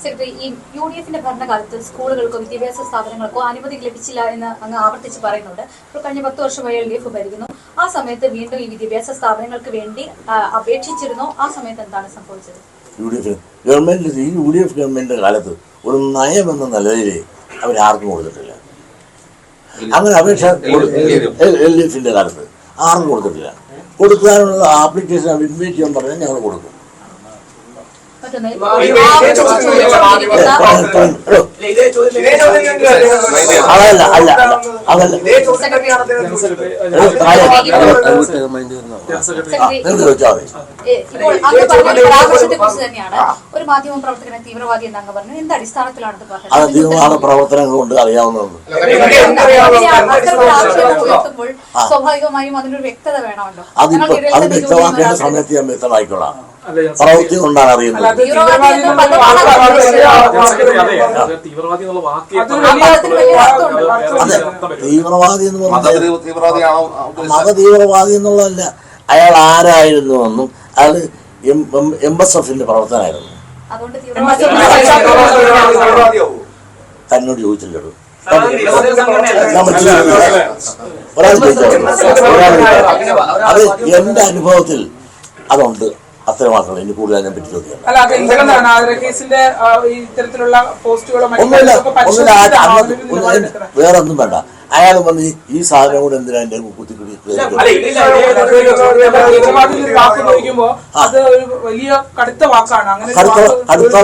Secretary, ഈ UDF-ന്റെ ഭരണകാലത്ത് സ്കൂളുകൾക്കോ വിദ്യാഭ്യാസ സ്ഥാപനങ്ങൾക്കോ അനുമതി ലഭിച്ചില്ല എന്ന് അങ്ങ് ആവർത്തിച്ച് പറയുന്നുണ്ട്. ഇപ്പോൾ കഴിഞ്ഞ 10 വർഷമായി LDF ഭരിക്കുന്നു. ആ സമയത്ത് വീണ്ടും ഈ വിദ്യാഭ്യാസ സ്ഥാപനങ്ങൾക്ക് വേണ്ടി അപേക്ഷിച്ചിരുന്നോ? ആ സമയത്ത് എന്താണ് സംഭവിച്ചത്? UDF ഗവൺമെന്റിന്റെ കാലത്ത് ഒരു നയമെന്ന നിലയിൽ അവരാർക്കും കൊടുത്തിട്ടില്ല. അങ്ങനെ അപേക്ഷ LDF-ന്റെ കാലത്ത് ആർക്കും കൊടുത്തിട്ടില്ല. കൊടുക്കാനുള്ള ആപ്ലിക്കേഷൻ ഇൻവൈറ്റ് ചെയ്യാൻ പറഞ്ഞാൽ ഞങ്ങൾ കൊടുക്കും. ഒരു മാധ്യമ പ്രവർത്തകനെ തീവ്രവാദി എന്നങ്ങ് പറഞ്ഞു. എന്ത് അടിസ്ഥാനത്തിലാണ് തീവ്രവാദ പ്രവർത്തനങ്ങൾ കൊണ്ട് അറിയാവുന്നതാണ്. സ്വാഭാവികമായും അതിനൊരു വ്യക്തത വേണമല്ലോ. അത് വ്യക്തമാക്കേണ്ട സമയത്ത് ഞാൻ വ്യക്തമായിക്കൊള്ളാം. പ്രവൃത്തി കൊണ്ടാണ് അറിയുന്നത്. തീവ്രവാദി എന്ന് പറഞ്ഞാൽ മതതീവ്രവാദി എന്നുള്ളതല്ല. അയാൾ ആരായിരുന്നു എന്നും അയാൾ MSF-ന്റെ പ്രവർത്തനമായിരുന്നു. തന്നോട് ചോദിച്ചില്ലല്ലോ. അത് എന്റെ അനുഭവത്തിൽ അതുണ്ട്. അത്ര മാത്രമേ ഇനി കൂടുതൽ അതിനെ പറ്റി ചോദിക്കാം. വേറെ ഒന്നും വേണ്ട. അയാൾ വന്ന് ഈ സാധനം കൂടെ എന്തിനാ എന്റെ കുത്തിക്കുടി കടുത്ത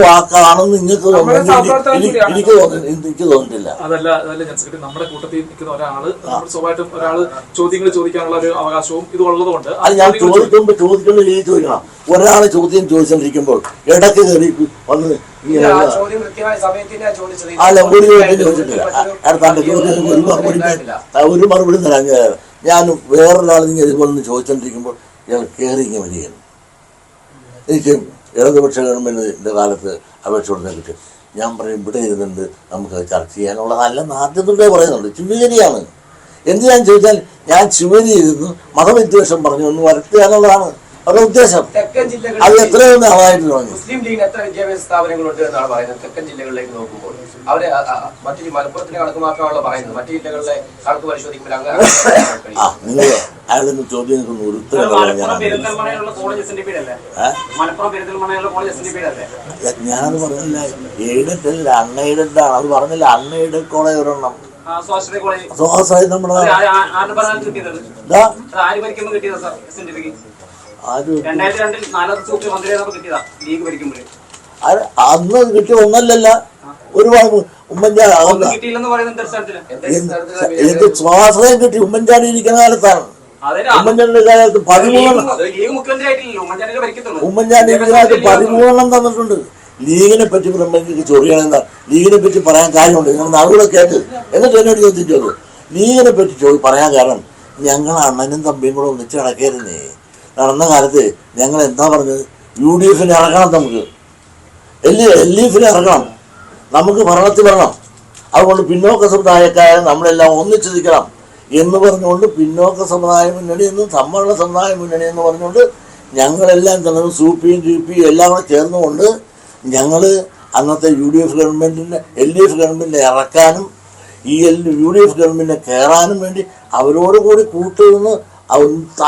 വാക്കാണെന്ന് നിങ്ങൾക്ക് എനിക്ക് തോന്നിയിട്ടില്ല. നമ്മുടെ കൂട്ടത്തിൽ നിൽക്കുന്ന ഒരാള് സ്വാഭാവികമായിട്ടും ഒരാള് ചോദ്യങ്ങൾ ചോദിക്കാനുള്ള ഒരു അവകാശവും ഇത് ഉള്ളതുകൊണ്ട് അത് ഞാൻ ചോദിക്കുമ്പോൾ രീതി ചോദിക്കണം. ഒരാള് ചോദ്യം ചോദിച്ചോണ്ടിരിക്കുമ്പോൾ ഇടയ്ക്ക് കയറി വന്ന് അല്ല ഒരു ചോദ്യം ചോദിച്ചിട്ടില്ല. അടുത്താണ്ട് ചോദ്യം ഒരു മറുപടി തരാൻ ഞാൻ വേറൊരാൾ ഇതുപോലെ ചോദിച്ചോണ്ടിരിക്കുമ്പോൾ ഇയാൾ കയറി ഇങ്ങനെ വരികയാണ്. എനിക്ക് ഇടതുപക്ഷ ഗവൺമെന്റിന്റെ കാലത്ത് അപേക്ഷ കൊടുക്കാൻ കിട്ടും. ഞാൻ പറയും ഇവിടെ ഇരുന്നുണ്ട് നമുക്ക് ചർച്ച ചെയ്യാനുള്ളതല്ലെന്ന് ആദ്യത്തോടെ പറയുന്നുണ്ട്. ശിവഗിരിയാണ്. എന്തിനാന്ന് ചോദിച്ചാൽ ഞാൻ ശിവഗിരി ഇരുന്ന് മതവിദ്വേഷം പറഞ്ഞു ഒന്ന് വരട്ടുക എന്നുള്ളതാണ് അവരുടെ ഉദ്ദേശം. അത് എത്രയൊന്നും ആളായിട്ട് പറഞ്ഞു. മുസ്ലിം ലീഗിന് എത്ര വിദ്യാഭ്യാസ സ്ഥാപനങ്ങളുണ്ട് എന്നാണ് പറയുന്നത്? തെക്കൻ ജില്ലകളിലേക്ക് നോക്കുമ്പോൾ അവരെ മറ്റു മലപ്പുറത്തിന്റെ കണക്ക് മാത്രമാണല്ലോ പറയുന്നത്. മറ്റു ജില്ലകളിലെ കണക്ക് പരിശോധിക്കുമ്പോൾ നിങ്ങൾ അയാളൊന്നും ചോദ്യം ഞാനത് പറഞ്ഞില്ല. എയ്ഡല്ല അൺഎയ്ഡഡ് അത് പറഞ്ഞില്ല. അൺഎയ്ഡഡ് കോളേജ് ഒരെണ്ണം സ്വാശ്രയ നമ്മുടെ അന്ന് കിട്ടിയ ഒന്നല്ലല്ല ഒരുപാട്. ഉമ്മൻചാണ്ടി എനിക്ക് സ്വാശ്രയം കിട്ടി ഉമ്മൻചാണ്ടി ഇരിക്കുന്ന കാലത്താണ്. ഉമ്മൻചാണ്ടിയുടെ കാലത്ത് 13 തന്നിട്ടുണ്ട്. ലീഗിനെ പറ്റി ബ്രഹ്മയ്ക്ക് ചൊറിയണെന്താ? ലീഗിനെ പറ്റി പറയാൻ കാര്യമുണ്ട്. നിങ്ങൾ നാളുകൂടെ കേട്ട് എന്നിട്ട് എന്നോട് ചോദിച്ചോളൂ. ലീഗിനെ പറ്റി പറയാൻ കാരണം ഞങ്ങൾ അണ്ണനും തമ്പിയും കൂടെ ഒന്നിച്ച് നടക്കരുന്നേ. നടന്ന കാലത്ത് ഞങ്ങൾ എന്താ പറഞ്ഞത്? UDF-നെ ഇറക്കണം, നമുക്ക് LDF-നെ ഇറക്കണം, നമുക്ക് ഭരണത്തിൽ വരണം. അതുകൊണ്ട് പിന്നോക്ക സമുദായക്കാരെ നമ്മളെല്ലാം ഒന്നിച്ചു നിൽക്കണം എന്ന് പറഞ്ഞുകൊണ്ട് പിന്നോക്ക സമുദായ മുന്നണി എന്നും സമ്മേളന സമുദായ മുന്നണി എന്ന് പറഞ്ഞുകൊണ്ട് ഞങ്ങളെല്ലാം തന്നെ സൂപ്പിയും GP എല്ലാം കൂടെ ചേർന്നുകൊണ്ട് ഞങ്ങൾ അന്നത്തെ UDF ഗവൺമെൻറ്റിനെ LDF ഗവൺമെൻറ്റിനെ ഇറക്കാനും ഈ UDF ഗവൺമെൻറ്റിനെ കയറാനും വേണ്ടി അവരോട് കൂടി കൂട്ടുനിന്ന്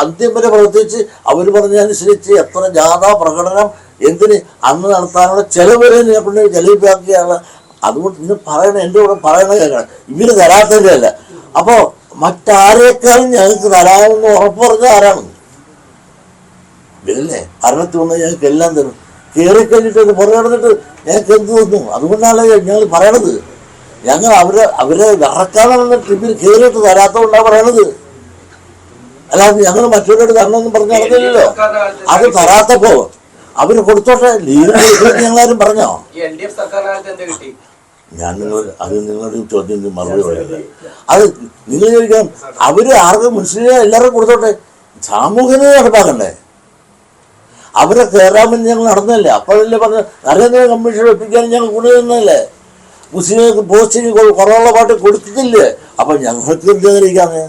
അന്ത്യം വരെ പ്രവർത്തിച്ച് അവർ പറഞ്ഞനുസരിച്ച് എത്ര ജാഥാ പ്രകടനം എന്തിന് അന്ന് നടത്താനുള്ള ചെലവരെ കൊണ്ട് ചെലവിപ്പാക്കിയാണ്. അതുകൊണ്ട് ഇന്ന് പറയണ എൻ്റെ കൂടെ പറയണ കേൾക്കണം. ഇവര് തരാത്തതിൻ്റെ അല്ല. അപ്പോൾ മറ്റാരേക്കാളും ഞങ്ങൾക്ക് തരാമെന്ന് ഉറപ്പ് പറഞ്ഞ ആരാണ്? ഇവരല്ലേ ഭരണത്തിൽ വന്നാൽ ഞങ്ങൾക്ക് എല്ലാം തരും. കയറി കഴിഞ്ഞിട്ട് പുറകെ നടന്നിട്ട് ഞങ്ങൾക്ക് എന്ത് തോന്നും? അതുകൊണ്ടാണ് ഞങ്ങൾ പറയണത്. ഞങ്ങൾ അവരെ ഇറക്കാനുള്ള ട്രിപ്പിൽ കയറിയിട്ട് തരാത്തതുകൊണ്ടാണ് പറയണത്. അല്ലാതെ ഞങ്ങൾ മറ്റൊരാട് തരണമെന്നും പറഞ്ഞ് നടന്നില്ലല്ലോ. അത് തരാത്തപ്പോ അവര് കൊടുത്തോട്ടെ. ഞങ്ങളാരും പറഞ്ഞോ? ഞാൻ നിങ്ങളുടെ ചോദ്യം മറുപടി പറയല്ലേ. അത് നിങ്ങൾ ചോദിക്കാം. അവര് ആർക്കും മുസ്ലിം എല്ലാവർക്കും കൊടുത്തോട്ടെ. സാമൂഹിക നടപ്പാക്കണ്ടേ? അവരെ കയറാൻ വേണ്ടി ഞങ്ങൾ നടന്നല്ലേ. അപ്പോഴല്ലേ പറഞ്ഞ നരേന്ദ്ര കമ്മീഷൻ ഒപ്പിക്കാൻ ഞങ്ങൾ കൂടെ നിന്നല്ലേ. മുസ്ലിങ്ങൾക്ക് പോസ്റ്റിന് കുറവുള്ള പാട്ട് കൊടുത്തിട്ടില്ലേ? അപ്പൊ ഞങ്ങൾക്ക് എന്ത് ധരിക്കാന്ന്?